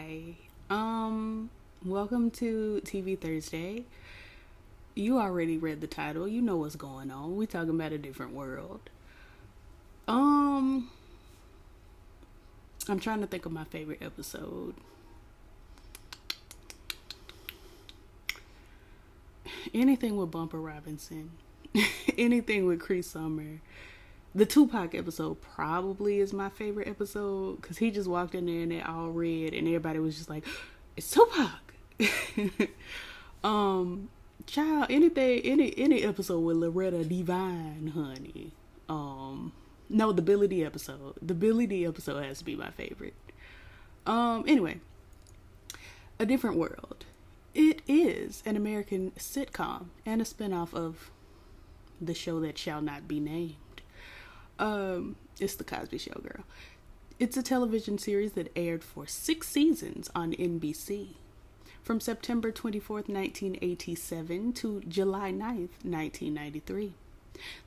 Hi. Welcome to TV Thursday. You already read the title. You know what's going on. We talking about a different world. Um, I'm trying to think of my favorite episode. Anything with Bumper Robinson. Anything with Cree Summer. The Tupac episode probably is my favorite episode because he just walked in there and they all read and everybody was just like, it's Tupac. Child, anything, any episode with Loretta Devine, honey. No, the Billy D episode. The Billy D episode has to be my favorite. Anyway, A Different World. It is an American sitcom and a spinoff of the show that shall not be named. It's The Cosby Show, girl. It's a television series that aired for 6 seasons on NBC. From September 24th, 1987 to July 9th, 1993.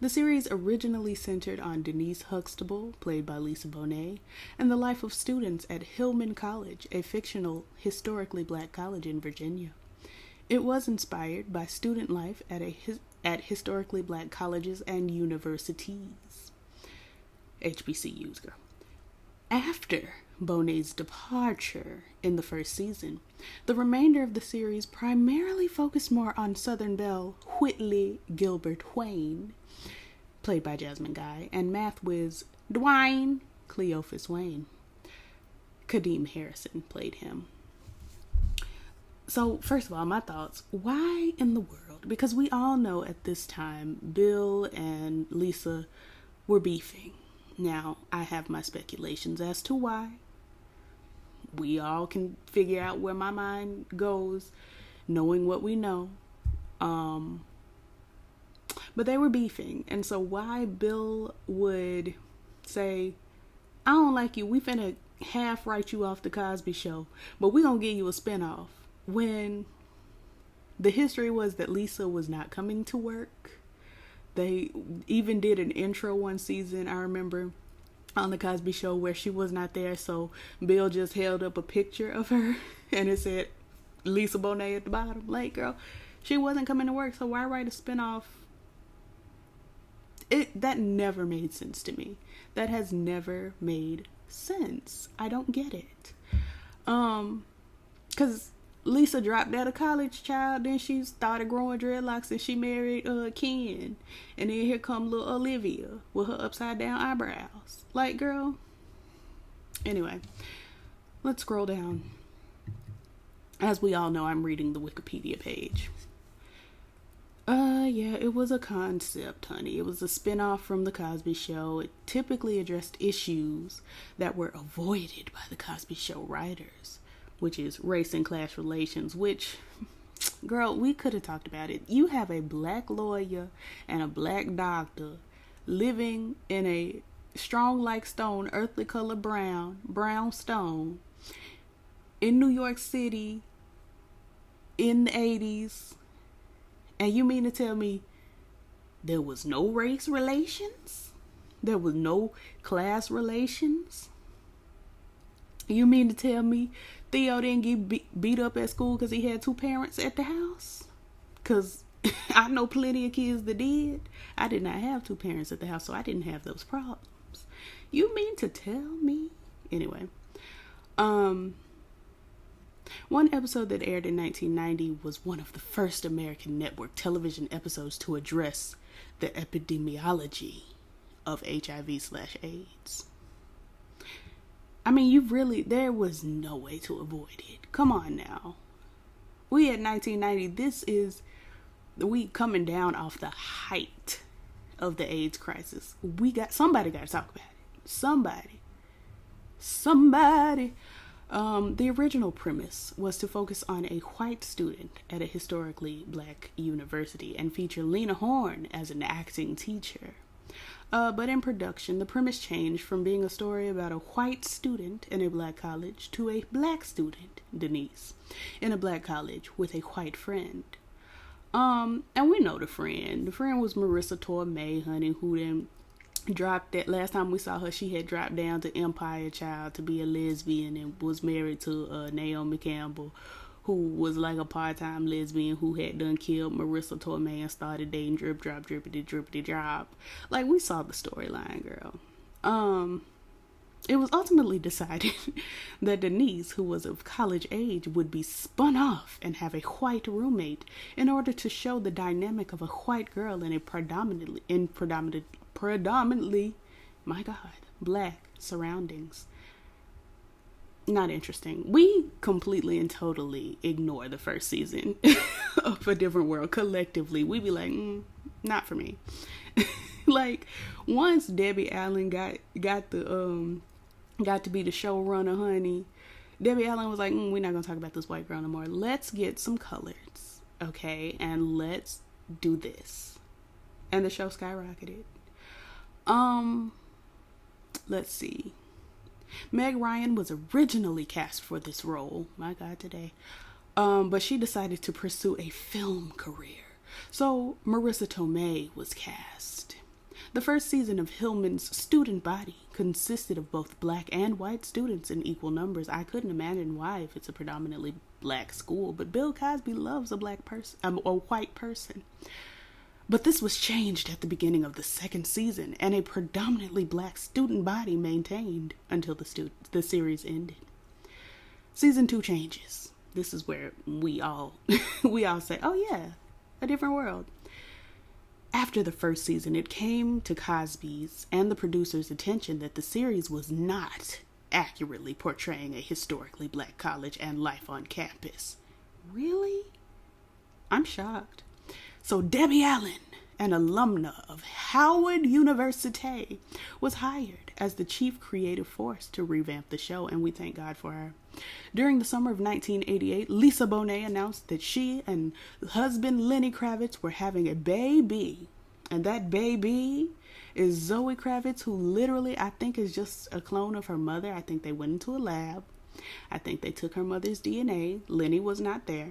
The series originally centered on Denise Huxtable, played by Lisa Bonet, and the life of students at Hillman College, a fictional, historically black college in Virginia. It was inspired by student life at historically black colleges and universities. HBCUs, girl. After Bonet's departure in the first season, the remainder of the series primarily focused more on Southern Belle Whitley Gilbert Wayne, played by Jasmine Guy, and math whiz Dwayne Cleophas Wayne. Kadeem Harrison played him. So, first of all, my thoughts. Why in the world? Because we all know at this time, Bill and Lisa were beefing. Now, I have my speculations as to why. We all can figure out where my mind goes, knowing what we know. But they were beefing. And so why Bill would say, I don't like you. We finna half write you off the Cosby Show, but we gonna give you a spinoff. When the history was that Lisa was not coming to work. They even did an intro one season, I remember, on the Cosby Show where she was not there. So Bill just held up a picture of her and it said Lisa Bonet at the bottom. Like, girl, she wasn't coming to work, so why write a spinoff? That never made sense to me. That has never made sense. I don't get it. Because Lisa dropped out of college, child. Then she started growing dreadlocks and she married Kane. And then here come little Olivia with her upside down eyebrows. Like, girl. Anyway, let's scroll down. As we all know, I'm reading the Wikipedia page. Yeah, it was a concept, honey. It was a spinoff from The Cosby Show. It typically addressed issues that were avoided by The Cosby Show writers, which is race and class relations, which, girl, we could have talked about it. You have a black lawyer and a black doctor living in a strong like stone, earthly color brown stone, in New York City in the 80s. And you mean to tell me there was no race relations? There was no class relations? You mean to tell me Theo didn't get beat up at school because he had 2 parents at the house? Because I know plenty of kids that did. I did not have 2 parents at the house, so I didn't have those problems. You mean to tell me? Anyway, one episode that aired in 1990 was one of the first American network television episodes to address the epidemiology of HIV/AIDS. I mean, there was no way to avoid it. Come on now. We at 1990, we coming down off the height of the AIDS crisis. Somebody got to talk about it. Somebody. The original premise was to focus on a white student at a historically black university and feature Lena Horne as an acting teacher. But in production, the premise changed from being a story about a white student in a black college to a black student, Denise, in a black college with a white friend. And we know the friend. The friend was Marissa Tomei, honey, who then dropped that last time we saw her, she had dropped down to Empire Child to be a lesbian and was married to Naomi Campbell, who was like a part-time lesbian who had done killed Marissa Tomei and started dating Drip Drop Drippity Drippity Drop. Like, we saw the storyline, girl. It was ultimately decided that Denise, who was of college age, would be spun off and have a white roommate in order to show the dynamic of a white girl in a predominantly, my God, black surroundings. Not interesting. We completely and totally ignore the first season of A Different World collectively. We be like, not for me. Like, once Debbie Allen got to be the showrunner, honey, Debbie Allen was like, we're not gonna talk about this white girl no more. Let's get some colors, okay, and let's do this. And the show skyrocketed. Let's see. Meg Ryan was originally cast for this role. My God, today. But she decided to pursue a film career. So Marissa Tomei was cast. The first season of Hillman's student body consisted of both black and white students in equal numbers. I couldn't imagine why if it's a predominantly black school, but Bill Cosby loves a black person, a white person. But this was changed at the beginning of the second season, and a predominantly black student body maintained until the series ended. Season 2 changes. This is where we all say, oh yeah, A Different World. After the first season, it came to Cosby's and the producer's attention that the series was not accurately portraying a historically black college and life on campus. Really? I'm shocked. So Debbie Allen, an alumna of Howard University, was hired as the chief creative force to revamp the show, and we thank God for her. During the summer of 1988, Lisa Bonet announced that she and husband Lenny Kravitz were having a baby, and that baby is Zoe Kravitz, who literally I think is just a clone of her mother. I think they went into a lab. I think they took her mother's DNA. Lenny was not there.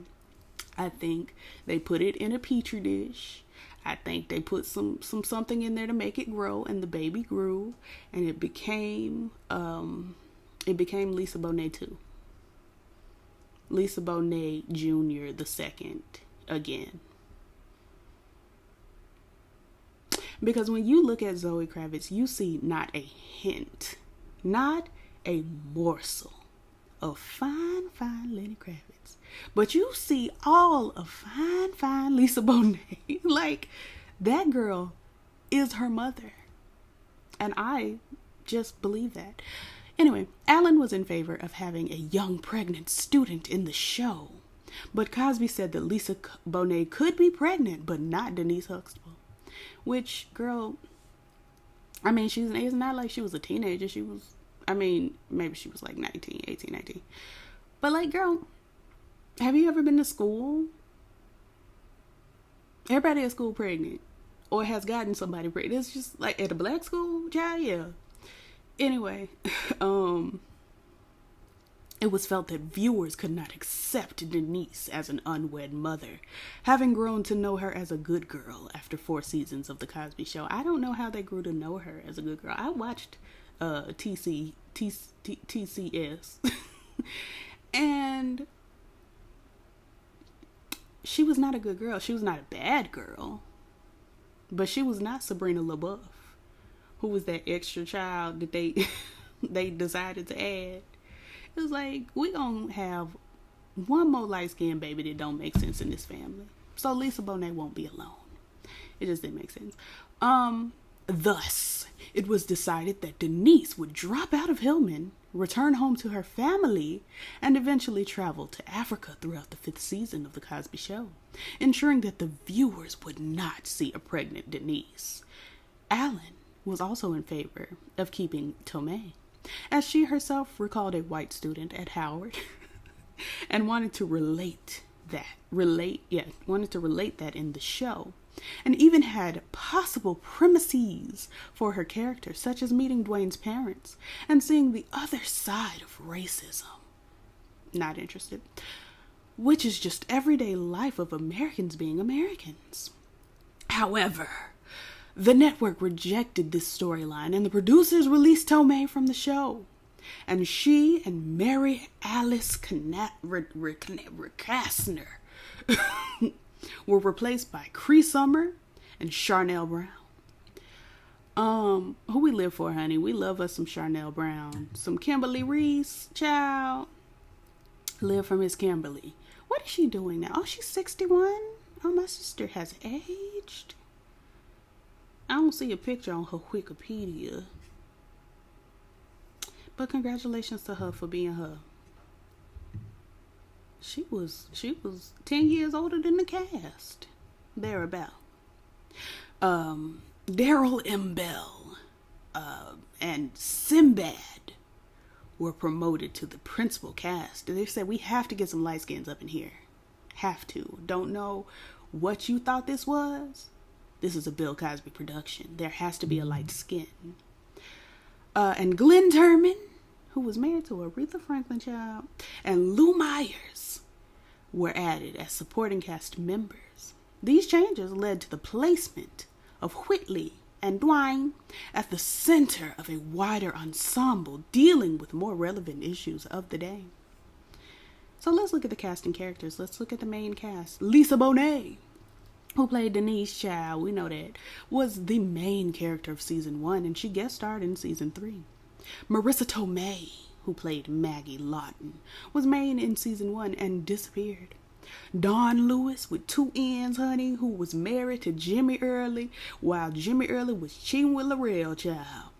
I think they put it in a petri dish. I think they put something in there to make it grow, and the baby grew, and it became Lisa Bonet too. Lisa Bonet Jr. the second again. Because when you look at Zoe Kravitz, you see not a hint, not a morsel of fine Lenny Kravitz. But you see all of fine Lisa Bonet. Like, that girl is her mother. And I just believe that. Anyway, Allen was in favor of having a young pregnant student in the show. But Cosby said that Lisa Bonet could be pregnant, but not Denise Huxtable. Which, girl, I mean, it's not like she was a teenager. Maybe she was like 18, 19. But like, girl, have you ever been to school? Everybody at school pregnant or has gotten somebody pregnant. It's just like at a black school, child, yeah. Anyway, it was felt that viewers could not accept Denise as an unwed mother, having grown to know her as a good girl after 4 seasons of The Cosby Show. I don't know how they grew to know her as a good girl. I watched TCS and she was not a good girl. She was not a bad girl, but she was not Sabrina LaBeouf, who was that extra child that they decided to add. It was like, we gonna have one more light-skinned baby that don't make sense in this family. So Lisa Bonet won't be alone. It just didn't make sense. Thus, it was decided that Denise would drop out of Hillman, return home to her family, and eventually travel to Africa throughout the 5th season of The Cosby Show, ensuring that the viewers would not see a pregnant Denise. Allen was also in favor of keeping Tomei, as she herself recalled a white student at Howard and wanted to relate that in the show, and even had possible premises for her character, such as meeting Dwayne's parents and seeing the other side of racism. Not interested. Which is just everyday life of Americans being Americans. However, The network rejected this storyline, and the producers released Tomei from the show. And she and Mary Alice Kastner were replaced by Cree Summer and Charnel Brown. Who we live for, honey? We love us some Charnel Brown. Some Kimberly Reese, child. Live for Miss Kimberly. What is she doing now? Oh, she's 61? Oh, my sister has aged. I don't see a picture on her Wikipedia. But congratulations to her for being her. She was 10 years older than the cast. Thereabout. Daryl M. Bell and Sinbad were promoted to the principal cast. They said, we have to get some light skins up in here. Have to. Don't know what you thought this was. This is a Bill Cosby production. There has to be a light skin. And Glenn Turman, who was married to Aretha Franklin, child, and Lou Myers were added as supporting cast members. These changes led to the placement of Whitley and Dwayne at the center of a wider ensemble dealing with more relevant issues of the day. So let's look at the casting characters. Let's look at the main cast. Lisa Bonet, who played Denise, child, we know that, was the main character of season 1, and she guest starred in season 3. Marissa Tomei, who played Maggie Lawton, was main in season 1 and disappeared. Dawn Lewis, with 2 N's, honey, who was married to Jimmy Early while Jimmy Early was cheating with Laurel, child,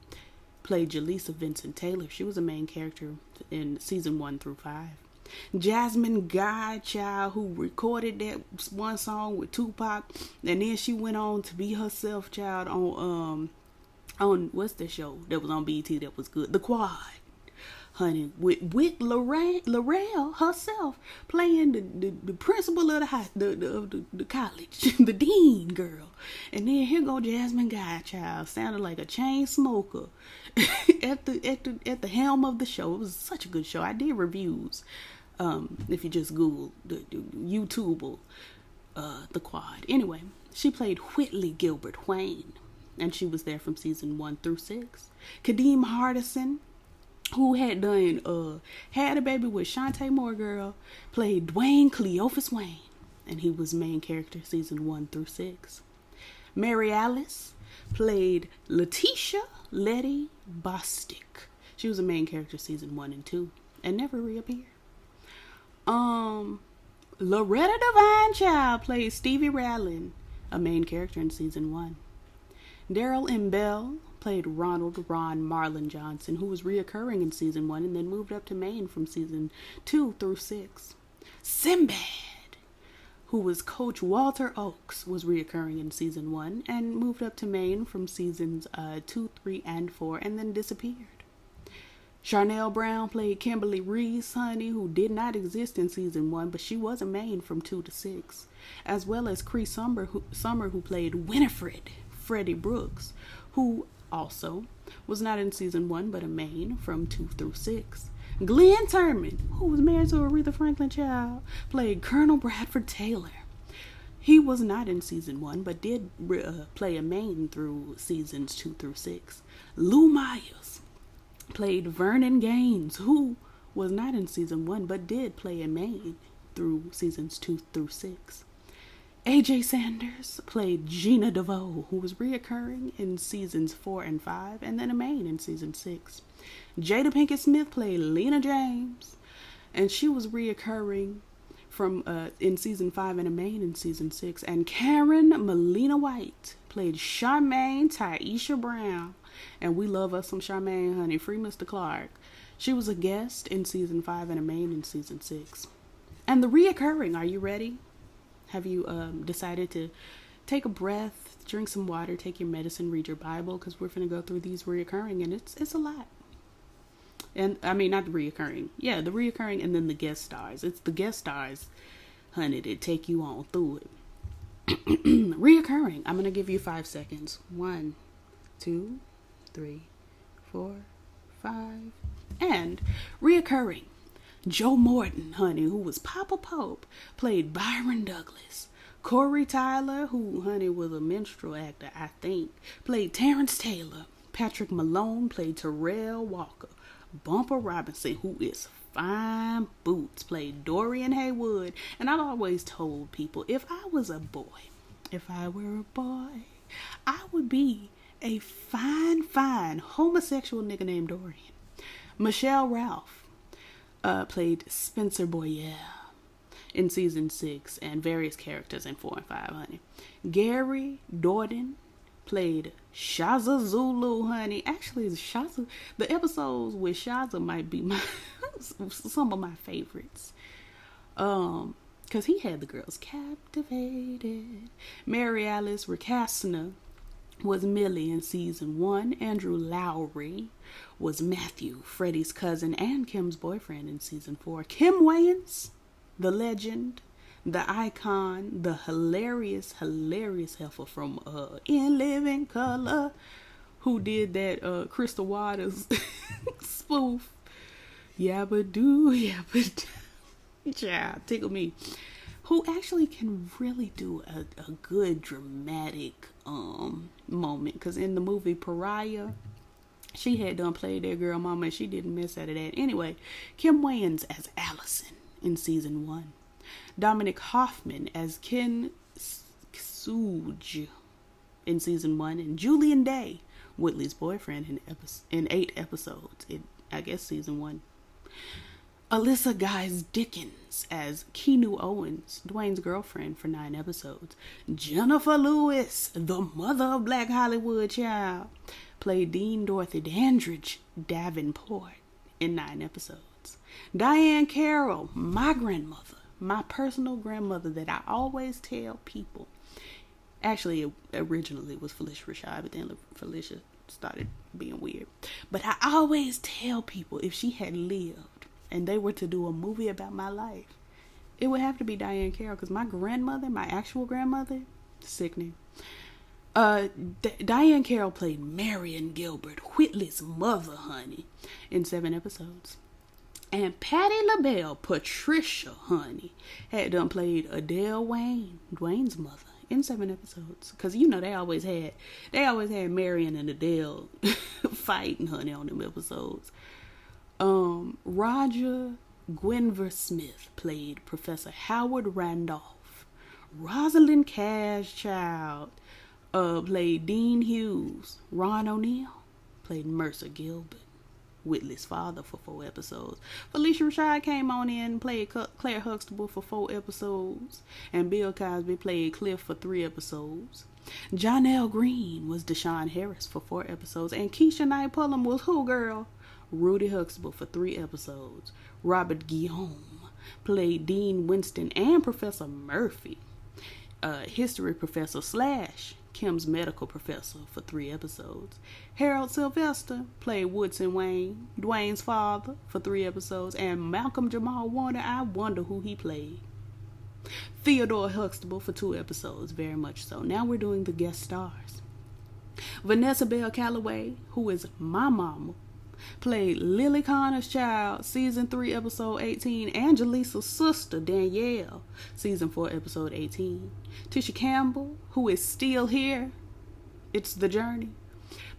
played Jaleesa Vincent Taylor. She was a main character in season 1 through 5. Jasmine Guy, child, who recorded that one song with Tupac, and then she went on to be herself, child, on what's the show that was on BET that was good? The Quad, honey, with Laurel herself playing the principal of the college, the dean girl. And then here go Jasmine Guy, child, sounded like a chain smoker at the helm of the show. It was such a good show. I did reviews. If you just Google the YouTube, the Quad. Anyway, she played Whitley Gilbert Wayne, and she was there from season 1 through 6. Kadeem Hardison, who had done Had a Baby with Shantae Moore, girl, played Dwayne Cleophas Wayne, and he was main character season 1 through 6. Mary Alice played Letitia Letty Bostic. She was a main character season 1 and 2 and never reappeared. Loretta Devine, child, played Stevie Rowland, a main character in season 1. Daryl M. Bell played Ronald Ron Marlon Johnson, who was reoccurring in season 1 and then moved up to main from season 2 through 6. Sinbad, who was Coach Walter Oakes, was reoccurring in season 1 and moved up to main from seasons 2, 3, and 4 and then disappeared. Charnel Brown played Kimberly Reese, honey, who did not exist in season 1, but she was a main from 2 to 6, as well as Cree Summer, who played Winifred Freddie Brooks, who also was not in season 1, but a main from 2 through 6. Glenn Turman, who was married to Aretha Franklin, child, played Colonel Bradford Taylor. He was not in season 1, but did play a main through seasons 2 through 6. Lou Myers played Vernon Gaines, who was not in season 1, but did play a main through seasons 2 through 6. AJ Sanders played Gina DeVoe, who was reoccurring in seasons 4 and 5, and then a main in season 6. Jada Pinkett Smith played Lena James, and she was reoccurring from in season 5 and a main in season 6. And Karen Melina White played Charmaine Taisha Brown, and we love us some Charmaine, honey. Free Mr. Clark. She was a guest in season 5 and a main in season 6. And the reoccurring, are you ready? Have you decided to take a breath, drink some water, take your medicine, read your Bible? Because we're going to go through these reoccurring, and it's a lot. And I mean, not the reoccurring. Yeah, the reoccurring and then the guest stars. It's the guest stars, honey, that take you on through it. Reoccurring. I'm going to give you 5 seconds. 1, 2, 3, 4, 5. And reoccurring. Joe Morton, honey, who was Papa Pope, played Byron Douglas, Corey Tyler, who, honey, was a minstrel actor, I think, played Terrence Taylor. Patrick Malone played Terrell Walker. Bumper Robinson, who is fine boots, played Dorian Haywood. And I've always told people, if I were a boy, I would be a fine homosexual nigga named Dorian. Michelle Ralph played Spencer Boyer in season 6 and various characters in 4 and 5, honey. Gary Dordan played Shaza Zulu, honey. Actually, Shaza, the episodes with Shaza might be some of my favorites. Because he had the girls captivated. Mary Alice Ricasna was Millie in season 1. Andrew Lowry was Matthew, Freddie's cousin and Kim's boyfriend in season 4. Kim Wayans, the legend, the icon, the hilarious heifer from In Living Color, who did that Crystal Waters spoof. Yabba do, child, tickle me. Who actually can really do a good dramatic moment. Because in the movie Pariah, she had done played that girl mama and she didn't miss out of that. Anyway, Kim Wayans as Allison in season 1. Dominic Hoffman as Ken Suge in season 1. And Julian Day, Whitley's boyfriend, in 8 episodes in, I guess, season 1. Alyssa Guys Dickens as Keanu Owens, Dwayne's girlfriend, for 9 episodes. Jennifer Lewis, the mother of Black Hollywood, child, played Dean Dorothy Dandridge Davenport in 9 episodes. Diane Carroll, my grandmother, my personal grandmother that I always tell people. Actually, it originally was Felicia Rashad, but then Felicia started being weird. But I always tell people, if she had lived and they were to do a movie about my life, it would have to be Diane Carroll, because my grandmother, my actual grandmother, sickening. Diane Carroll played Marion Gilbert, Whitley's mother, honey, in 7 episodes. And Patti LaBelle, Patricia, honey, had done played Adele Wayne, Dwayne's mother, in 7 episodes. Because, you know, they always had Marion and Adele fighting, honey, on them episodes. Roger Guenver Smith played Professor Howard Randolph. Rosalind Cashchild played Dean Hughes. Ron O'Neill played Mercer Gilbert, Whitley's father, for 4 episodes. Felicia Rashad came on in and played Claire Huxtable for 4 episodes. And Bill Cosby played Cliff for 3 episodes. Jonelle Green was Deshaun Harris for 4 episodes. And Keisha Knight Pullum was who, girl? Rudy Huxtable for 3 episodes. Robert Guillaume played Dean Winston and Professor Murphy, history professor / Kim's medical professor, for 3 episodes. Harold Sylvester played Woodson Wayne, Dwayne's father, for 3 episodes. And Malcolm Jamal Warner, I wonder who he played. Theodore Huxtable for 2 episodes, very much so. Now we're doing the guest stars. Vanessa Bell Calloway, who is my mama, played Lily Connor's child, season 3, episode 18. Angelisa's sister, Danielle, season 4, episode 18. Tisha Campbell, who is still here, it's the journey,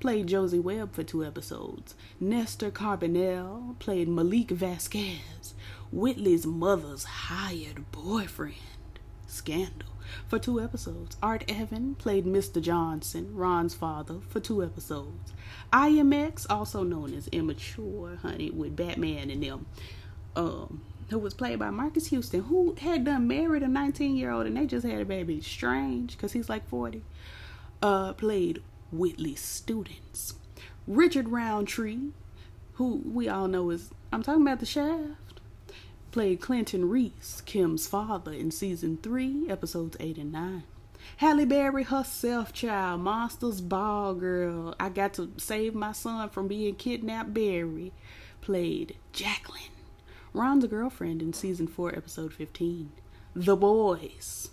played Josie Webb for 2 episodes. Nestor Carbonell played Malik Vasquez, Whitley's mother's hired boyfriend, Scandal, for 2 episodes. Art Evan played Mr. Johnson, Ron's father, for 2 episodes. IMX, also known as Immature, honey, with Batman and them, who was played by Marcus Houston, who had done married a 19-year-old and they just had a baby. Strange, because he's like 40. Played Whitley's students. Richard Roundtree, who we all know is, I'm talking about The Shaft, played Clinton Reese, Kim's father, in season 3, episodes 8 and 9. Halle Berry herself, child, Monsters Ball girl, I got to save my son from being kidnapped, Berry, played Jacqueline, Ron's girlfriend, in season 4, episode 15. The Boys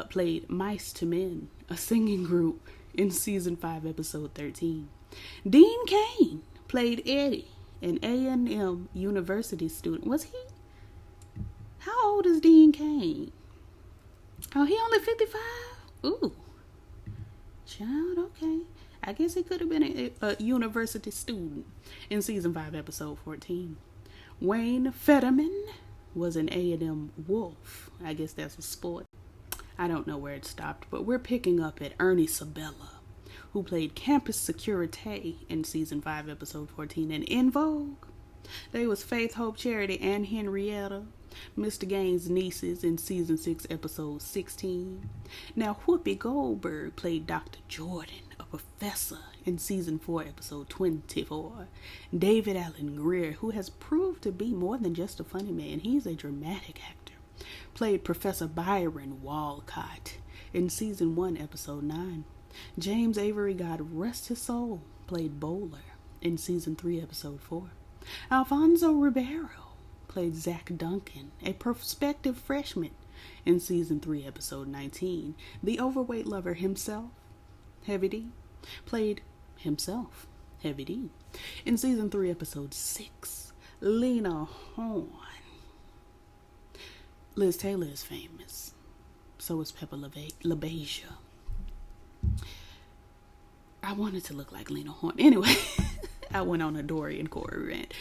played Mice to Men, a singing group, in season 5, episode 13. Dean Kane played Eddie, an A&M University student. Was he? How old is Dean Kane? Oh, he only 55? Ooh. Child, okay. I guess he could have been a university student in season 5, episode 14. Wayne Fetterman was an A&M Wolf. I guess that's a sport. I don't know where it stopped, but we're picking up at Ernie Sabella, who played Campus Security in season 5, episode 14. And In Vogue, they was Faith, Hope, Charity, and Henrietta, Mr. Gaines' nieces in season 6, episode 16. Now, Whoopi Goldberg played Dr. Jordan, a professor, in season 4, episode 24. David Allen Greer, who has proved to be more than just a funny man, he's a dramatic actor, played Professor Byron Walcott in season 1, episode 9. James Avery, God rest his soul, played Bowler in season 3, episode 4. Alfonso Ribeiro played Zach Duncan, a prospective freshman, in season 3, episode 19. The overweight lover himself, Heavy D, played himself, Heavy D, in season 3, episode 6. Lena Horne. Liz Taylor is famous. So is Pepper LaBeija. I wanted to look like Lena Horne. Anyway, I went on a Dory and Corey rant.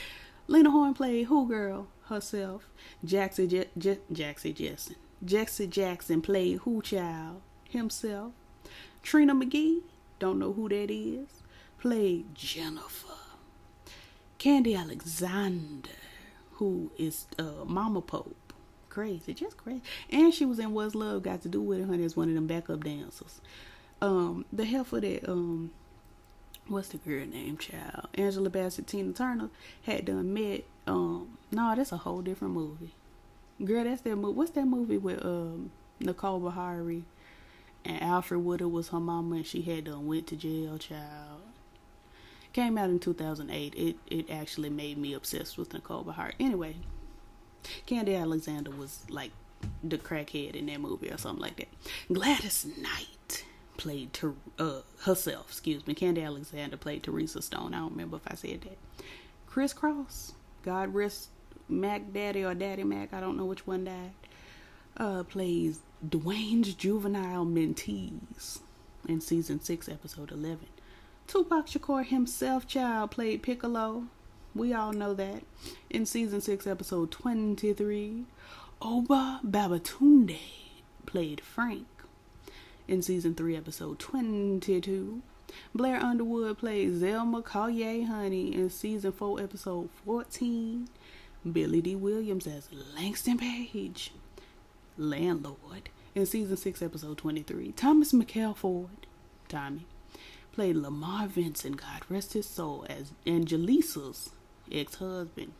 Lena Horne played Who Girl herself. Jaxie Jackson played Who Child himself. Trina McGee, don't know who that is, played Jennifer. Candy Alexander, who is Mama Pope. Crazy, just crazy. And she was in What's Love Got to Do with It, honey, as one of them backup dancers. The hell for that, what's the girl name, child? Angela Bassett, Tina Turner had done met. No, that's a whole different movie. Girl, that's that movie. What's that movie with Nicole Bahari and Alfred Woodard was her mama and she had done went to jail, child. Came out in 2008. It actually made me obsessed with Nicole Bahari. Anyway, Candy Alexander was like the crackhead in that movie or something like that. Gladys Knight played herself, excuse me. Candy Alexander played Teresa Stone. I don't remember if I said that. Chris Cross, God rest Mac Daddy or Daddy Mac, I don't know which one died, plays Dwayne's juvenile mentees in season 6, episode 11. Tupac Shakur himself, child, played Piccolo. We all know that. In season 6, episode 23. Oba Babatunde played Frank in season 3, episode 22. Blair Underwood played Zelma Collier, honey, in season 4, episode 14. Billy D. Williams as Langston Page, landlord, in season 6, episode 23. Thomas McElford, Tommy, played Lamar Vincent, God rest his soul, as Angelisa's ex-husband.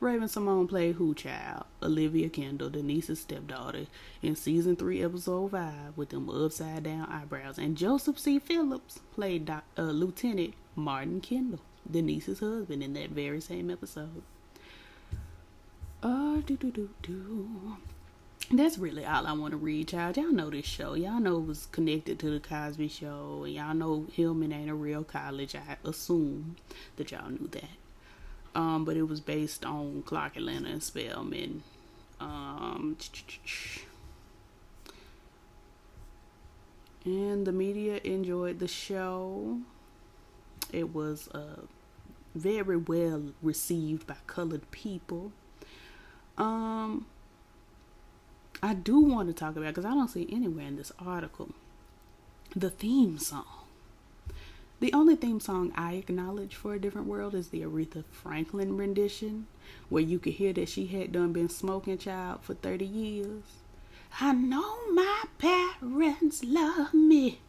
Raven Simone played Who Child, Olivia Kendall, Denise's stepdaughter, in season 3, episode 5, with them upside down eyebrows. And Joseph C. Phillips played Lieutenant Martin Kendall, Denise's husband, in that very same episode. That's really all I want to read, child. Y'all know this show. Y'all know it was connected to the Cosby Show. Y'all know Hillman ain't a real college. I assume that y'all knew that. But it was based on Clark Atlanta and Spelman. And the media enjoyed the show. It was very well received by colored people. I do want to talk about, because I don't see anywhere in this article, the theme song. The only theme song I acknowledge for A Different World is the Aretha Franklin rendition, where you could hear that she had done been smoking, child, for 30 years. I know my parents love me.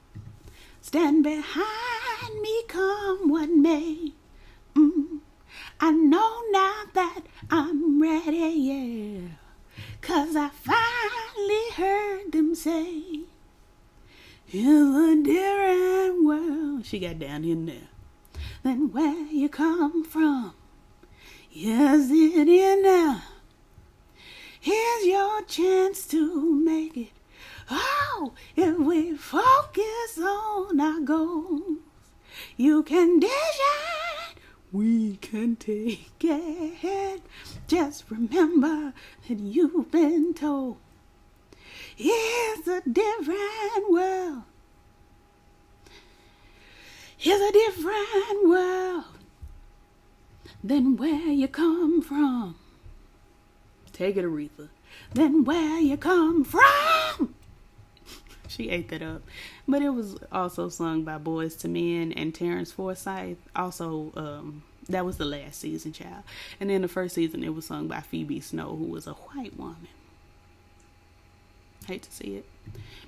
Stand behind me, come what may. I know now that I'm ready, yeah. 'Cause I finally heard them say, it's a different world. She got down in there. Then where you come from? Yes, it is now. Here's your chance to make it. Oh, if we focus on our goals, you can dish it, we can take it. Just remember that you've been told It's a different world. It's a different world than where you come from. Take it, Aretha. Than where you come from. She ate that up. But it was also sung by Boyz II Men and Terrence Forsyth. Also, that was the last season, child. And then the first season, it was sung by Phoebe Snow, who was a white woman. Hate to see it.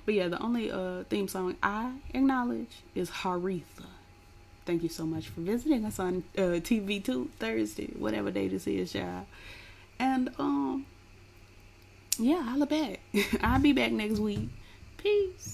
But yeah, the only theme song I acknowledge is Haretha. Thank you so much for visiting us on TV2 Thursday, whatever day this is, child. And, yeah, holla back. I'll be back next week. Peace.